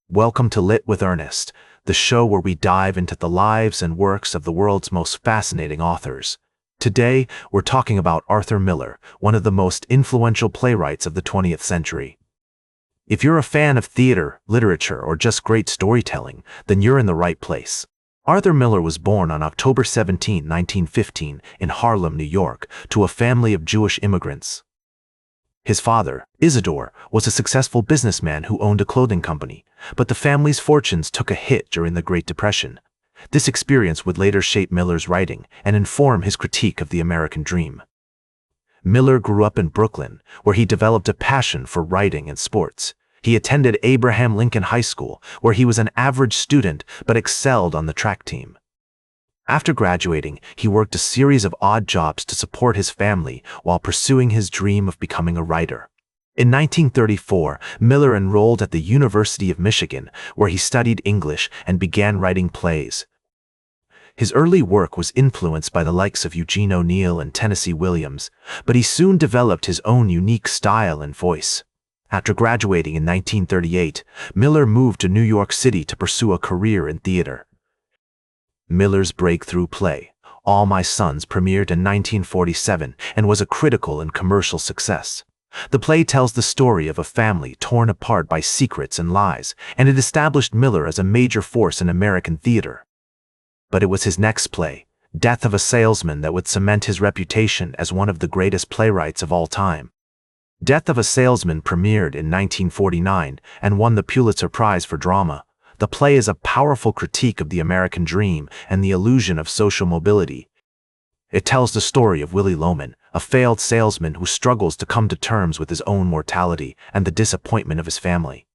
Welcome to Lit with Ernest, the show where we dive into the lives and works of the world's most fascinating authors. Today, we're talking about Arthur Miller, one of the most influential playwrights of the 20th century. If you're a fan of theater, literature, or just great storytelling, then you're in the right place. Arthur Miller was born on October 17, 1915, in Harlem, New York, to a family of Jewish immigrants. His father, Isidore, was a successful businessman who owned a clothing company, but the family's fortunes took a hit during the Great Depression. This experience would later shape Miller's writing and inform his critique of the American dream. Miller grew up in Brooklyn, where he developed a passion for writing and sports. He attended Abraham Lincoln High School, where he was an average student but excelled on the track team. After graduating, he worked a series of odd jobs to support his family while pursuing his dream of becoming a writer. In 1934, Miller enrolled at the University of Michigan, where he studied English and began writing plays. His early work was influenced by the likes of Eugene O'Neill and Tennessee Williams, but he soon developed his own unique style and voice. After graduating in 1938, Miller moved to New York City to pursue a career in theater. Miller's breakthrough play, All My Sons, premiered in 1947 and was a critical and commercial success. The play tells the story of a family torn apart by secrets and lies, and it established Miller as a major force in American theater. But it was his next play, Death of a Salesman, that would cement his reputation as one of the greatest playwrights of all time. Death of a Salesman premiered in 1949 and won the Pulitzer Prize for Drama. The play is a powerful critique of the American dream and the illusion of social mobility. It tells the story of Willie Loman, a failed salesman who struggles to come to terms with his own mortality and the disappointment of his family.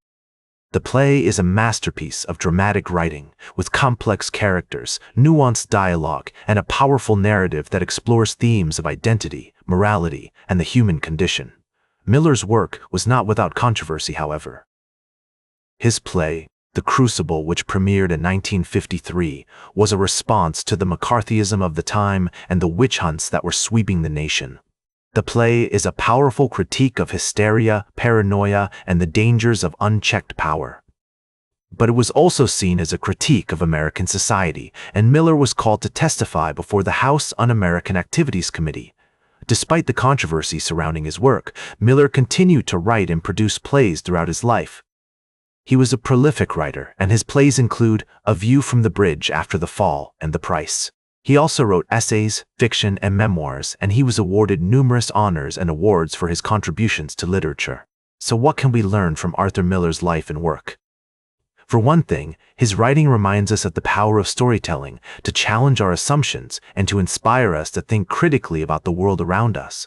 The play is a masterpiece of dramatic writing, with complex characters, nuanced dialogue, and a powerful narrative that explores themes of identity, morality, and the human condition. Miller's work was not without controversy, however. His play, The Crucible, which premiered in 1953, was a response to the McCarthyism of the time and the witch hunts that were sweeping the nation. The play is a powerful critique of hysteria, paranoia, and the dangers of unchecked power. But it was also seen as a critique of American society, and Miller was called to testify before the House Un-American Activities Committee. Despite the controversy surrounding his work, Miller continued to write and produce plays throughout his life. He was a prolific writer, and his plays include A View from the Bridge After the Fall and The Price. He also wrote essays, fiction, and memoirs, and he was awarded numerous honors and awards for his contributions to literature. So what can we learn from Arthur Miller's life and work? For one thing, his writing reminds us of the power of storytelling, to challenge our assumptions and to inspire us to think critically about the world around us.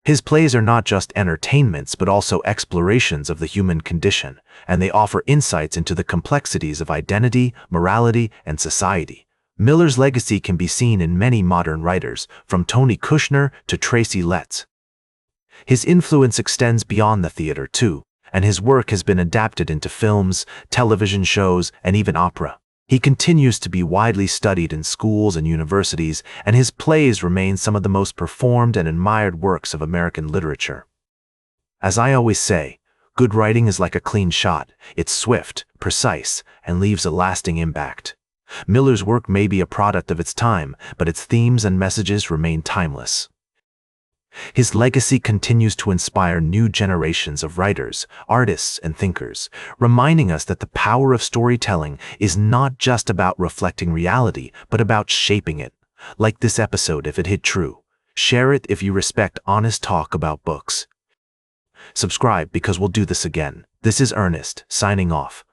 His plays are not just entertainments but also explorations of the human condition, and they offer insights into the complexities of identity, morality, and society. Miller's legacy can be seen in many modern writers, from Tony Kushner to Tracy Letts. His influence extends beyond the theater, too, and his work has been adapted into films, television shows, and even opera. He continues to be widely studied in schools and universities, and his plays remain some of the most performed and admired works of American literature. As I always say, good writing is like a clean shot. It's swift, precise, and leaves a lasting impact. Miller's work may be a product of its time, but its themes and messages remain timeless. His legacy continues to inspire new generations of writers, artists, and thinkers, reminding us that the power of storytelling is not just about reflecting reality, but about shaping it. Like this episode if it hit true. Share it if you respect honest talk about books. Subscribe because we'll do this again. This is Ernest, signing off.